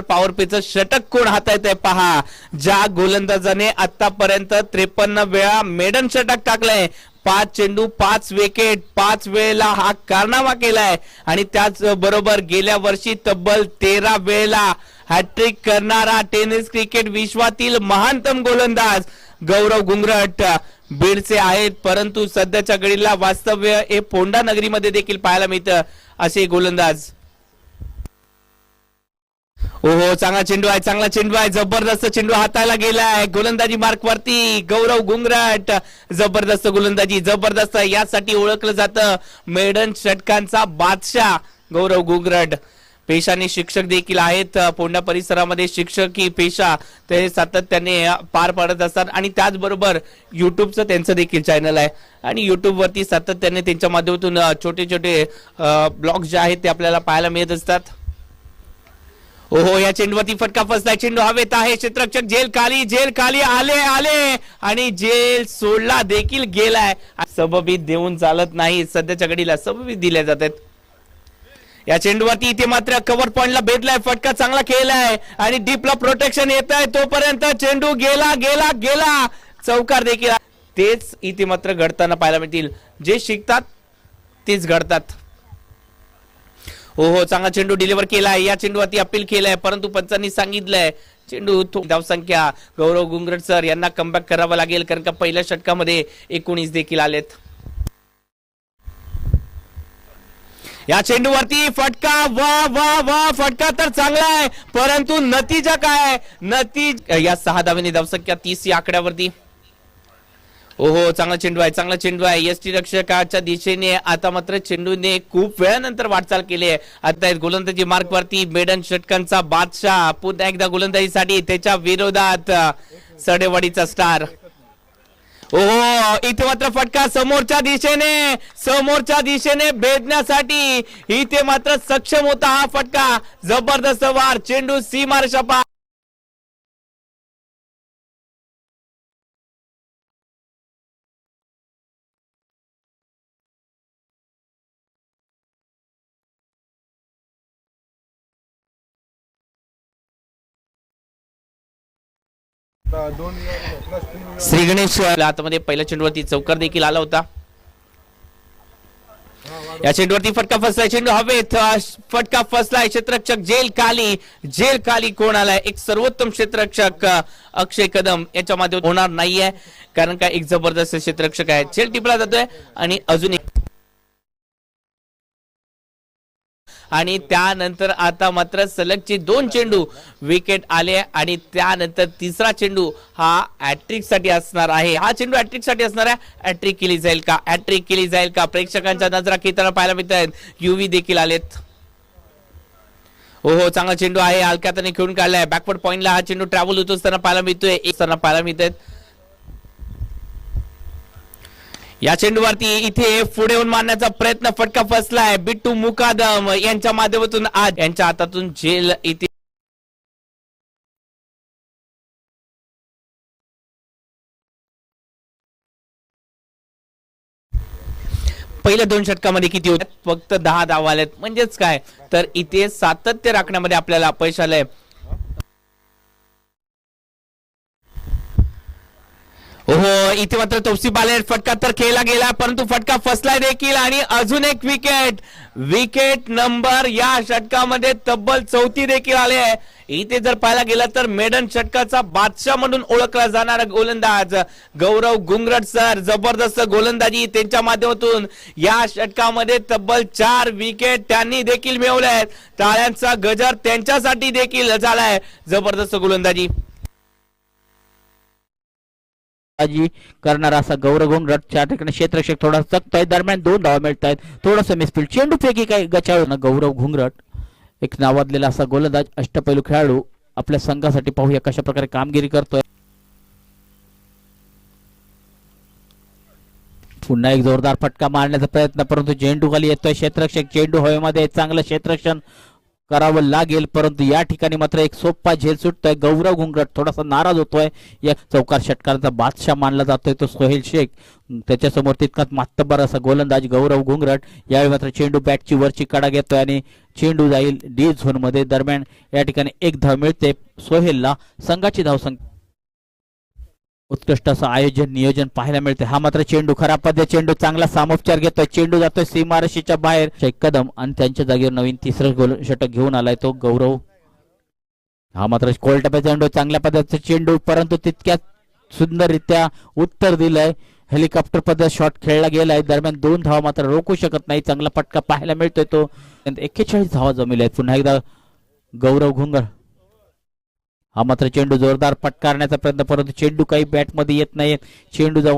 Power प्लेचं षटक कोण हाताळतंय पहा. ज्या गोलंदाजाने आतापर्यंत 53 वेळा मेडन षटक टाकलंय, 5 चेंडू 5 विकेट 5 वेळेला हा कारनामा केलाय आणि त्याच बरोबर गेल्या वर्षी तब्बल 13 वेळेला हॅट्रिक करणारा टेनिस क्रिकेट विश्वातील महानतम गोलंदाज गौरव घुंगरट बीडचे आहेत. परंतु सध्याच्या घडीला वास्तव्य हे पोंडा नगरीमध्ये देखील पाहायला मिळतं असे गोलंदाज. ओहो, चांगला चेंडू आहे, चांगला चेंडू आहे, जबरदस्त चेंडू हाताला गेलाय. गोलंदाजी मार्क वरती गौरव घुंगरट, जबरदस्त गोलंदाजी, जबरदस्त. यासाठी ओळखलं जातं मेडन षटकांचा बादशाह गौरव घुंगरट. पेशाने शिक्षक देखील आहेत, पोंडा परिसरामध्ये शिक्षकी पेशा ते सातत्याने पार पाडत असतात आणि त्याचबरोबर युट्यूबचं त्यांचं देखील चॅनल आहे आणि युट्यूब वरती सातत्याने त्यांच्या माध्यमातून छोटे छोटे ब्लॉग जे आहेत ते आपल्याला पाहायला मिळत असतात. ओहो, या चेंडूवरती फटका फसलाय, चेंडू हवेत आहे, क्षेत्ररक्षक जेल खाली आले आणि जेल सोडला देखील गेलाय. सबबीत देऊन चालत नाही, सध्याच्या घडीला सबबीत दिल्या जातात. या चेंडूवरती इथे मात्र कव्हर पॉइंटला भेटलाय, फटका चांगला खेळलाय आणि डीपला प्रोटेक्शन येत आहे, तोपर्यंत चेंडू गेला चौकार देखील. तेच इथे मात्र घडताना पाहायला मिळतील, जे शिकतात तेच घडतात. हो, चांगला चेंडू डिलिव्हर केलाय, या चेंडूवरती अपील केलाय, परंतु पंचांनी सांगितलंय चेंडू धावसंख्या गौरव घुंगरट सर यांना कमबॅक करावं लागेल, कारण का पहिल्या षटकामध्ये 19 देखील आलेत. या चेंडूवरती फटका, वा फटका तर चांगला आहे, परंतु नतीजा काय? या 6 धावांनी धावसंख्या 30 या आकड्यावरती. ओहो, चांगला चेंडू आहे, यष्टी रक्षकाच्या दिशेने. आता मात्र चेंडूने खूप वेळानंतर वाटचाल केली आहे. आता गोलंदाजी मार्क वरती मेडन षटकांचा बादशाह पुन्हा एकदा गोलंदाजीसाठी, त्याच्या विरोधात सडेवाडीचा स्टार. ओहो, इथे मात्र फटका समोरच्या दिशेने भेदण्यासाठी इथे मात्र सक्षम होता हा फटका. जबरदस्त वार, चेंडू सीमारेषा पार. श्री गणेश आतमध्ये पहिल्या चेंडूवरती चौकार देखील आला होता. या चेंडूवरती फटका फसलाय, चेंडू हवेत, फटका फसलाय. क्षेत्ररक्षक जेल खाली कोण आलाय? एक सर्वोत्तम क्षेत्ररक्षक अक्षय कदम याच्या माध्यमातून होणार नाहीये, कारण का एक जबरदस्त क्षेत्ररक्षक आहे. चेल टिपला जातोय आणि अजून एक, आणि त्यानंतर आता मात्र सलगचे 2 चेंडू विकेट आले आणि त्यानंतर तिसरा चेंडू हा हॅट्रिक साठी असणार आहे. हा चेंडू हॅट्रिक साठी असणार आहे. हॅट्रिक केली जाईल का? प्रेक्षकांच्या नजरा खेळताना पाहायला मिळत आहेत. युवी देखील आलेत. ओहो, चांगला चेंडू आहे, हलक्याने खेळून काढलाय. बॅकवर्ड पॉइंटला हा चेंडू ट्रॅव्हल होतो असताना पाहायला मिळतोय. या चेंडूवरती इथे पुढे येऊन मारण्याचा प्रयत्न, फटका फसलाय. बिट्टू मुकादम यांच्या माध्यमातून आज यांच्या हातातून जेल इथे. पहिल्या 2 षटकामध्ये किती होत? फक्त 10 धावा आल्यात. म्हणजेच काय तर इथे सातत्य राखण्यामध्ये आपल्याला अपयश आलंय. ओहो, इथे मात्र तौसिफ आले, फटका तर खेळला गेला, परंतु फटका फसलाय देखील आणि अजून एक विकेट नंबर या षटकामध्ये तब्बल 34 देखील आले आहे. इथे जर पाहायला गेला तर मेडन षटकाचा बादशाह म्हणून ओळखला जाणारा गोलंदाज गौरव घुंगरट सर, जबरदस्त गोलंदाजी त्यांच्या माध्यमातून या षटकामध्ये तब्बल 4 विकेट त्यांनी देखील मिळवल्या आहेत. टाळ्यांचा गजर त्यांच्यासाठी देखील झालाय. जबरदस्त गोलंदाजी करणारा असा गौरव घुंगरट. त्या ठिकाणी क्षेत्ररक्षक थोडा सक्त आहे, दरम्यान 2 धावा मिळत आहेत. थोडासा मिसफील्ड, चेंडू फेकी काय गचाळ. गौरव घुंगरट एक नावाजलेला असा गोलंदाज, अष्टपैलू खेळाडू, आपल्या संघासाठी पाहूया कशा प्रकारे कामगिरी करतोय. पुन्हा एक जोरदार फटका मारण्याचा प्रयत्न, परंतु चेंडू खाली येतोय. क्षेत्ररक्षक, चेंडू हवेमध्ये, चांगलं क्षेत्ररक्षण. करावं लागेल, परंतु या ठिकाणी मात्र एक सोपा झेल सुटतोय. गौरव घुंगरट थोडासा नाराज होतोय. या चौकार षटकाराचा बादशाह मानला जातोय तो सोहेल शेख. त्याच्या समोर तितकाच मातब्बर असा गोलंदाज गौरव घुंगरट. यावेळी मात्र चेंडू बॅटची वरची कडा घेतोय आणि चेंडू जाईल डी झोन मध्ये. दरम्यान या ठिकाणी एक धाव मिळते सोहेलला. संघाची धावसंख्या उत्कृष्ट असं आयोजन नियोजन पाहायला मिळते. हा मात्र चेंडू खराब पद्धत चेंडू चांगला सामोपचार घेतोय. चेंडू जातोय सीमारेषेच्या बाहेर. शेख कदम आणि त्यांच्या जागेवर नवीन तिसरं गोल षटक घेऊन आलाय तो गौरव. हा मात्र कोलटप्याचा चेंडू चांगल्या पद्धतीचा चेंडू, परंतु तितक्यात सुंदररित्या उत्तर दिलंय. हेलिकॉप्टर पद्धत शॉट खेळला गेलाय. दरम्यान 2 धावा मात्र रोखू शकत नाही. चांगला फटका पाहायला मिळतोय तो. 41 धावा जमिल्या. पुन्हा एकदा गौरव घुंगर. हा मात्र चेंडू जोरदार पटकारण्याचा प्रयत्न, परंतु चेंडू काही बॅटमध्ये येत नाही. चेंडू जाऊन